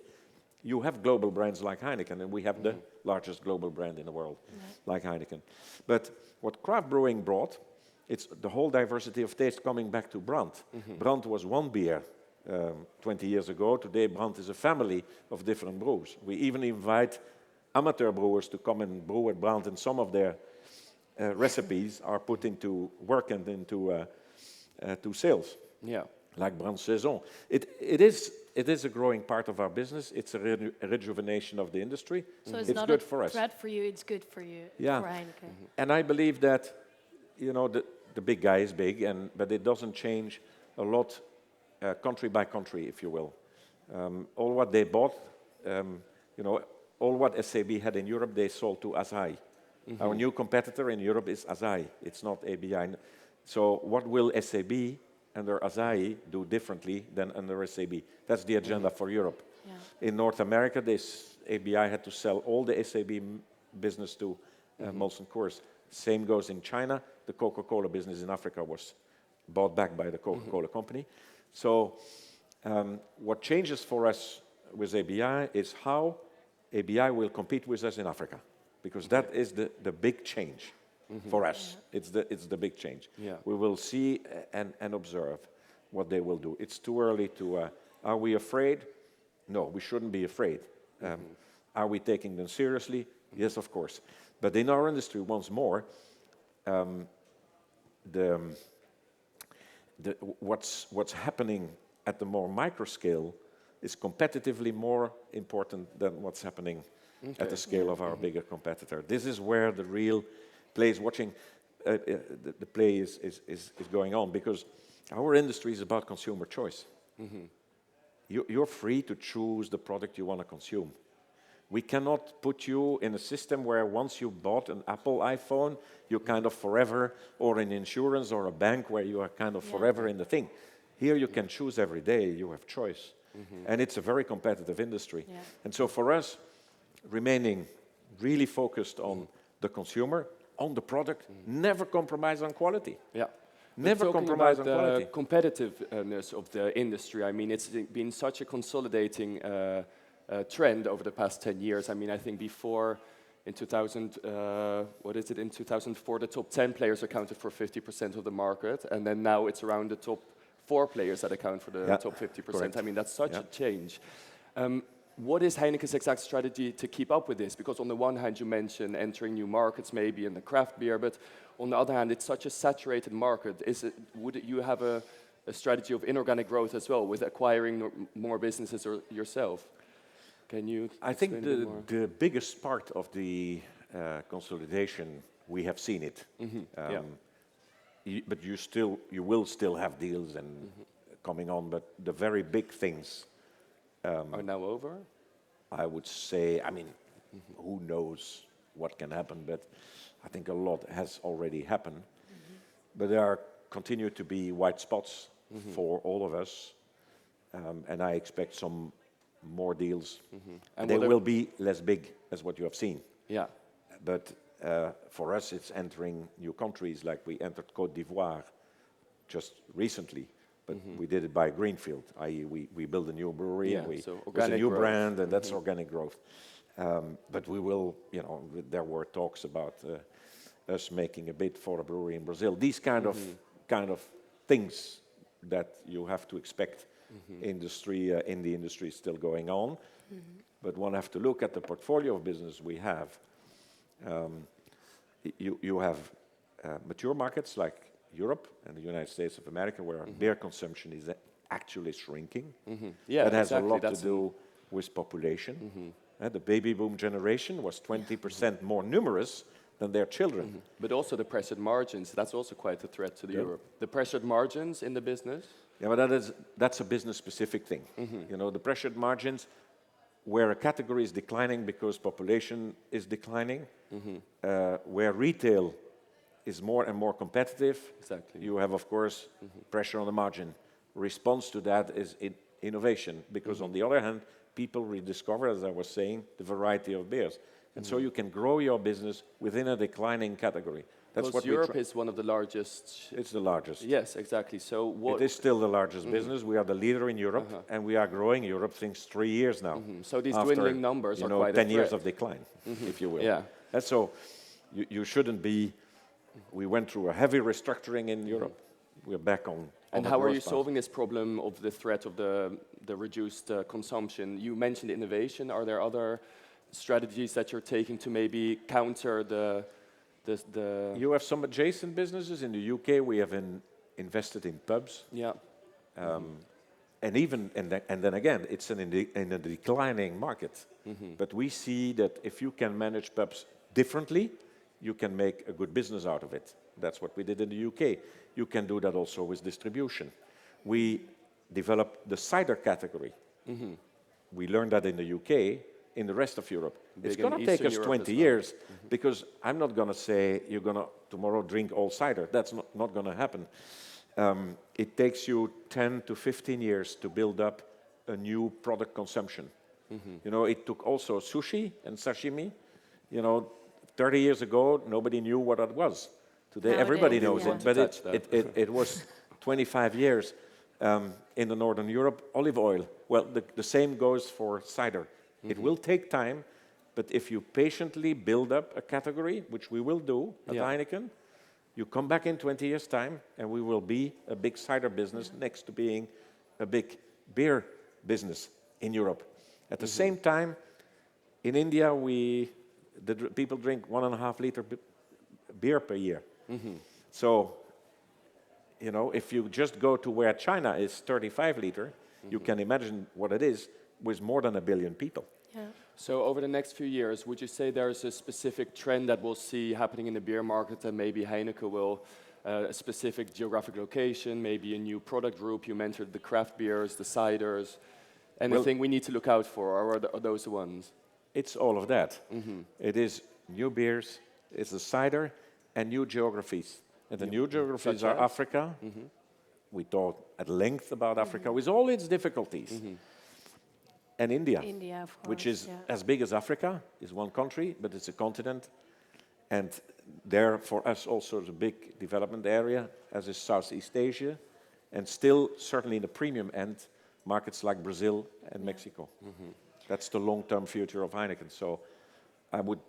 you have global brands like Heineken, and we have the largest global brand in the world, like Heineken. But what craft brewing brought, it's the whole diversity of taste coming back to Brant. Brant was one beer 20 years ago. Today, Brant is a family of different brews. We even invite amateur brewers to come and brew at Brant, and some of their recipes are put into work and into to sales. Yeah. Like Brant Saison. It is a growing part of our business. It's a rejuvenation of the industry. So it's not good a for us. threat for you, it's good for you, Yeah. for Heineken. And I believe that, you know, the big guy is big, but it doesn't change a lot country by country, if you will. All what they bought, you know, all what SAB had in Europe, they sold to Asahi. Our new competitor in Europe is Asahi. It's not ABI. So what will SAB under Asahi do differently than under SAB? That's the agenda for Europe. Yeah. In North America, ABI had to sell all the SAB business to Molson Coors. Same goes in China. The Coca-Cola business in Africa was bought back by the Coca-Cola company. So what changes for us with ABI is how ABI will compete with us in Africa, because that is the big change for us. It's the big change. Yeah. We will see and observe what they will do. It's too early to. Are we afraid? No, we shouldn't be afraid. Are we taking them seriously? Yes, of course. But in our industry, once more, what's happening at the more micro scale is competitively more important than what's happening at the scale of our bigger competitor. This is where the real play is watching. The play is going on, because our industry is about consumer choice. You're free to choose the product you want to consume. We cannot put you in a system where once you bought an Apple iPhone, you're kind of forever, or in insurance or a bank where you are kind of forever in the thing. Here you can choose every day, you have choice. And it's a very competitive industry. Yeah. And so for us, remaining really focused on the consumer, on the product, never compromise on quality. Yeah. Never Talking compromise on about quality. the competitiveness of the industry, I mean, it's been such a consolidating trend over the past 10 years. I mean, I think before in 2004, the top 10 players accounted for 50% of the market, and then now it's around the top 4 players that account for the top 50%. Correct. I mean, that's such a change. What is Heineken's exact strategy to keep up with this? Because on the one hand, you mentioned entering new markets, maybe in the craft beer, but on the other hand, it's such a saturated market. Would you have a strategy of inorganic growth as well, with acquiring more businesses yourself? Can you? I think explain a bit more? the biggest part of the consolidation, we have seen it. But you will still have deals and coming on, but the very big things Are now over? I would say, I mean, who knows what can happen, but I think a lot has already happened. But there continue to be white spots for all of us, and I expect some more deals. And they will will be less big as what you have seen. Yeah. But for us, it's entering new countries, like we entered Cote d'Ivoire just recently. But we did it by greenfield, i.e. we built a new brewery, and so with a organic new growth. brand, and that's organic growth. But we will, there were talks about us making a bid for a brewery in Brazil. These kind of things that you have to expect in the industry still going on. But one have to look at the portfolio of business we have. You have mature markets like Europe and the United States of America, where beer consumption is actually shrinking. Yeah, that has exactly. a lot That's to do with population. The baby boom generation was 20% more numerous than their children. But also the pressured margins, that's also quite a threat to Europe. The pressured margins in the business? Yeah, but that's a business-specific thing. The pressured margins, where a category is declining because population is declining, where retail is more and more competitive, you have, of course, pressure on the margin. Response to that is innovation, because on the other hand, people rediscover, as I was saying, the variety of beers. And so you can grow your business within a declining category. That's Because what Europe is one of the largest. It's the largest. Yes, exactly. So what? It is still the largest business. We are the leader in Europe, and we are growing Europe since 3 years now. So these After, dwindling numbers are quite 10 a years threat. of decline, if you will. Yeah. And so you shouldn't be. We went through a heavy restructuring in Europe. We're back on. And the how are you growth path. solving this problem of the threat of the reduced consumption? You mentioned innovation. Are there other strategies that you're taking to maybe counter the You have some adjacent businesses. In the UK, we have invested in pubs. Yeah. And then again, it's in a declining market. But we see that if you can manage pubs differently, you can make a good business out of it. That's what we did in the UK. You can do that also with distribution. We developed the cider category. We learned that in the UK. In the rest of Europe, it's going to take us 20 years, because I'm not going to say you're going to tomorrow drink all cider. That's not going to happen. It takes you 10 to 15 years to build up a new product consumption. It took also sushi and sashimi. 30 years ago, nobody knew what that was. Today, Nowadays, everybody knows yeah. it. But it was 25 years in the Northern Europe. Olive oil. Well, the same goes for cider. It will take time, but if you patiently build up a category, which we will do at Heineken, you come back in 20 years' time, and we will be a big cider business next to being a big beer business in Europe. At the same time, in India, people drink 1.5 liter beer per year. So, if you just go to where China is 35 liter, you can imagine what it is with more than 1 billion people. Yeah. So over the next few years, would you say there's a specific trend that we'll see happening in the beer market, and maybe Heineken will, a specific geographic location, maybe a new product group? You mentioned the craft beers, the ciders. Anything we need to look out for, or are those the ones? It's all of that. It is new beers, it's a cider, and new geographies. And the new geographies Such are as? Africa. We talked at length about Africa with all its difficulties. And India, India, of course. which is yeah. as big as Africa, is one country, but it's a continent. And there, for us, also is a big development area, as is Southeast Asia, and still, certainly in the premium end, markets like Brazil and Mexico. That's the long-term future of Heineken. So I would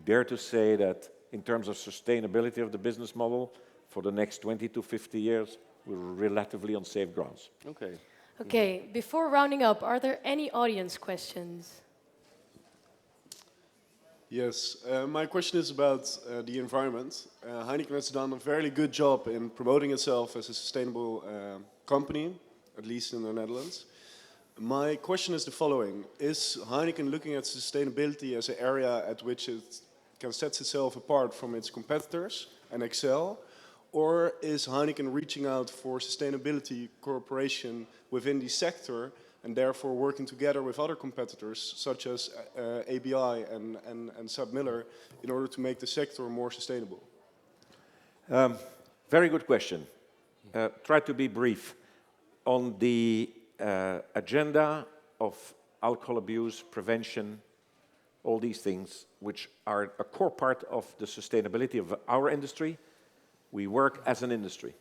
dare to say that in terms of sustainability of the business model, for the next 20 to 50 years, we're relatively on safe grounds. Okay. Okay, before rounding up, are there any audience questions? Yes, my question is about the environment. Heineken has done a very good job in promoting itself as a sustainable company, at least in the Netherlands. My question is the following. Is Heineken looking at sustainability as an area at which it can set itself apart from its competitors and excel? Or is Heineken reaching out for sustainability cooperation within the sector and therefore working together with other competitors such as ABI and Sub Miller in order to make the sector more sustainable? Very good question. Try to be brief. On the agenda of alcohol abuse, prevention, all these things, which are a core part of the sustainability of our industry, we work as an industry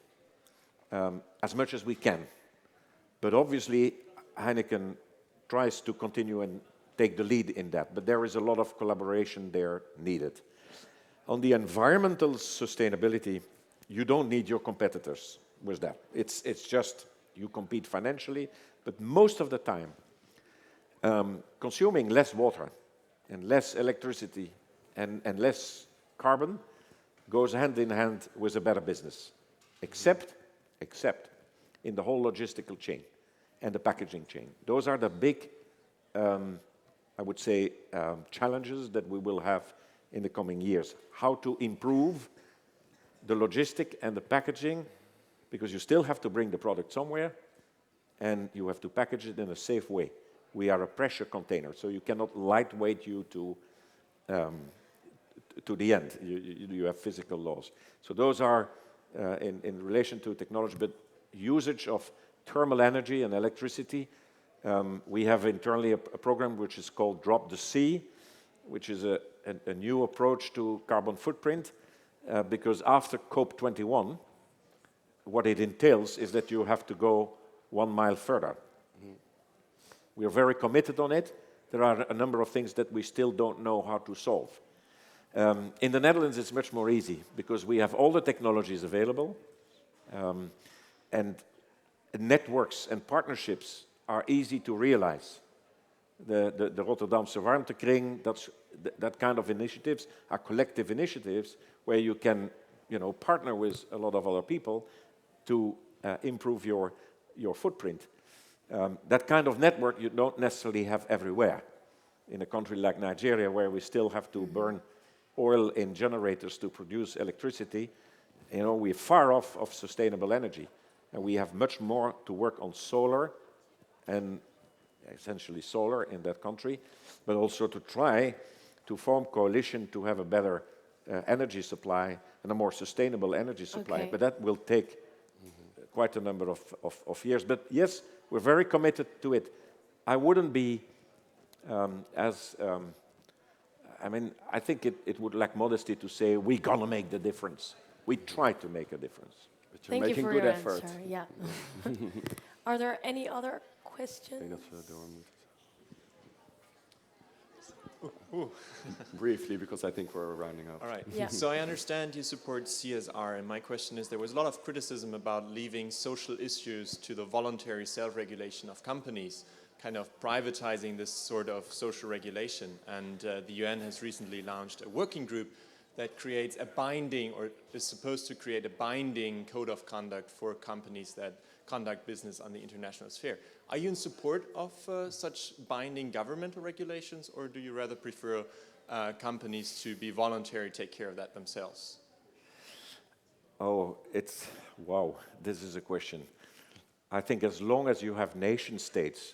as much as we can. But obviously, Heineken tries to continue and take the lead in that. But there is a lot of collaboration there needed. On the environmental sustainability, you don't need your competitors with that. It's just you compete financially, but most of the time, consuming less water and less electricity and less carbon goes hand in hand with a better business, except in the whole logistical chain and the packaging chain. Those are the big, I would say, challenges that we will have in the coming years. How to improve the logistic and the packaging, because you still have to bring the product somewhere, and you have to package it in a safe way. We are a pressure container, so you cannot lightweight you to the end. You have physical laws. So those are in relation to technology, but usage of thermal energy and electricity. We have internally a program which is called Drop the Sea, which is a new approach to carbon footprint, because after COP21, what it entails is that you have to go 1 mile further. We are very committed on it. There are a number of things that we still don't know how to solve. In the Netherlands, it's much more easy because we have all the technologies available, and networks and partnerships are easy to realize. The Rotterdamse Warmtekring, that kind of initiatives are collective initiatives where you can, partner with a lot of other people to improve your footprint. That kind of network you don't necessarily have everywhere. In a country like Nigeria, where we still have to burn oil in generators to produce electricity, we're far off of sustainable energy. And we have much more to work on solar, and essentially solar in that country, but also to try to form coalition to have a better energy supply and a more sustainable energy supply. Okay. But that will take quite a number of years. But yes, we're very committed to it. I wouldn't be I think it would lack modesty to say we're going to make the difference. We try to make a difference. But you're Thank you making for good your effort. answer. Yeah. Are there any other I questions? think that's the door. Briefly, because I think we're rounding up. All right. Yeah. So I understand you support CSR, and my question is, there was a lot of criticism about leaving social issues to the voluntary self-regulation of companies, kind of privatizing this sort of social regulation. And the UN has recently launched a working group that creates a binding, or is supposed to create a binding code of conduct for companies that conduct business on the international sphere. Are you in support of such binding governmental regulations, or do you rather prefer companies to be voluntary, take care of that themselves? Oh, wow, this is a question. I think as long as you have nation states,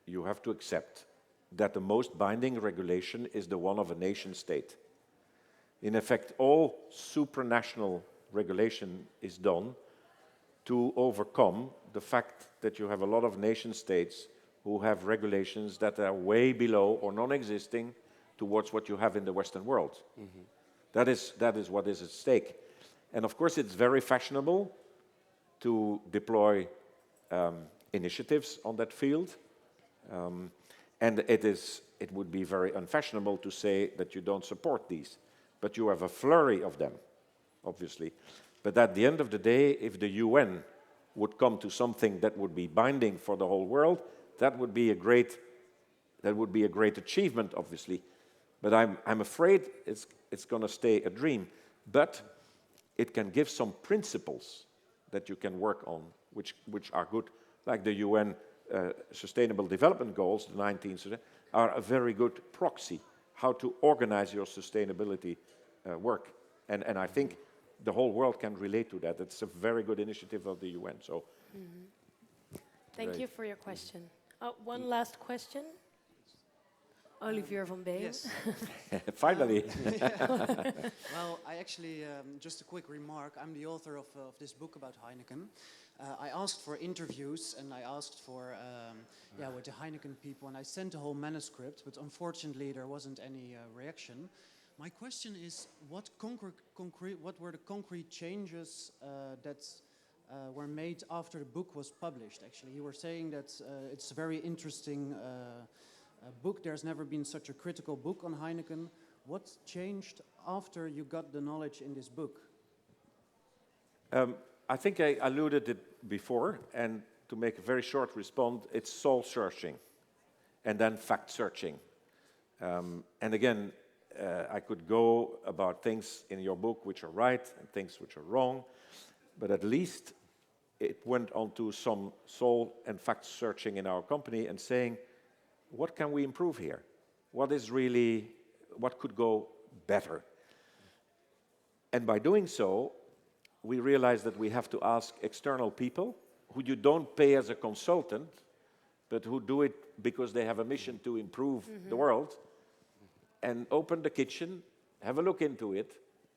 you have to accept that the most binding regulation is the one of a nation state. In effect, all supranational regulation is done to overcome the fact that you have a lot of nation states who have regulations that are way below or non-existing towards what you have in the Western world. That is what is at stake. And of course, it's very fashionable to deploy initiatives on that field. And it would be very unfashionable to say that you don't support these. But you have a flurry of them, obviously. But at the end of the day, if the UN would come to something that would be binding for the whole world, that would be a great achievement, obviously. But I'm afraid it's going to stay a dream. But it can give some principles that you can work on, which are good, like the UN Sustainable Development Goals, the 19th, are a very good proxy how to organize your sustainability work. And I think the whole world can relate to that. It's a very good initiative of the UN. So, Thank you for your question. One last question. Olivier van Been. Yes. finally. Well, I actually, just a quick remark, I'm the author of this book about Heineken. I asked for interviews and I asked for, with the Heineken people, and I sent a whole manuscript, but unfortunately there wasn't any reaction. My question is, what were the concrete changes that were made after the book was published, actually? You were saying that it's a very interesting book. There's never been such a critical book on Heineken. What changed after you got the knowledge in this book? I think I alluded it before, and to make a very short response, it's soul searching and then fact searching. And again, I could go about things in your book which are right and things which are wrong, but at least it went on to some soul and fact searching in our company and saying, what can we improve here? What could go better? And by doing so, we realized that we have to ask external people who you don't pay as a consultant, but who do it because they have a mission to improve the world, and open the kitchen, have a look into it,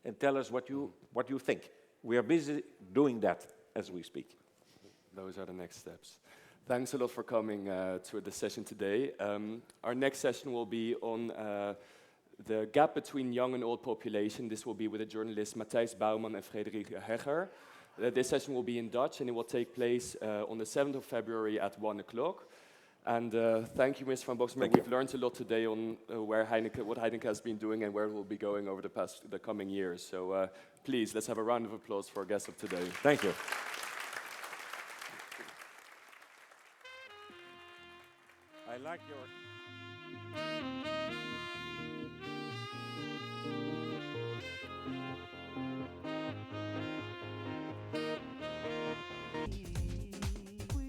and tell us what you think. We are busy doing that as we speak. Those are the next steps. Thanks a lot for coming to the session today. Our next session will be on the gap between young and old population. This will be with the journalists Matthijs Bouwman and Frederik Hegger. This session will be in Dutch and it will take place on the 7th of February at 1 o'clock. And thank you, Mr. Van Boxmeer. We've learned a lot today on what Heineken has been doing and where it will be going over the coming years. So please, let's have a round of applause for our guest of today. Thank you. I like your...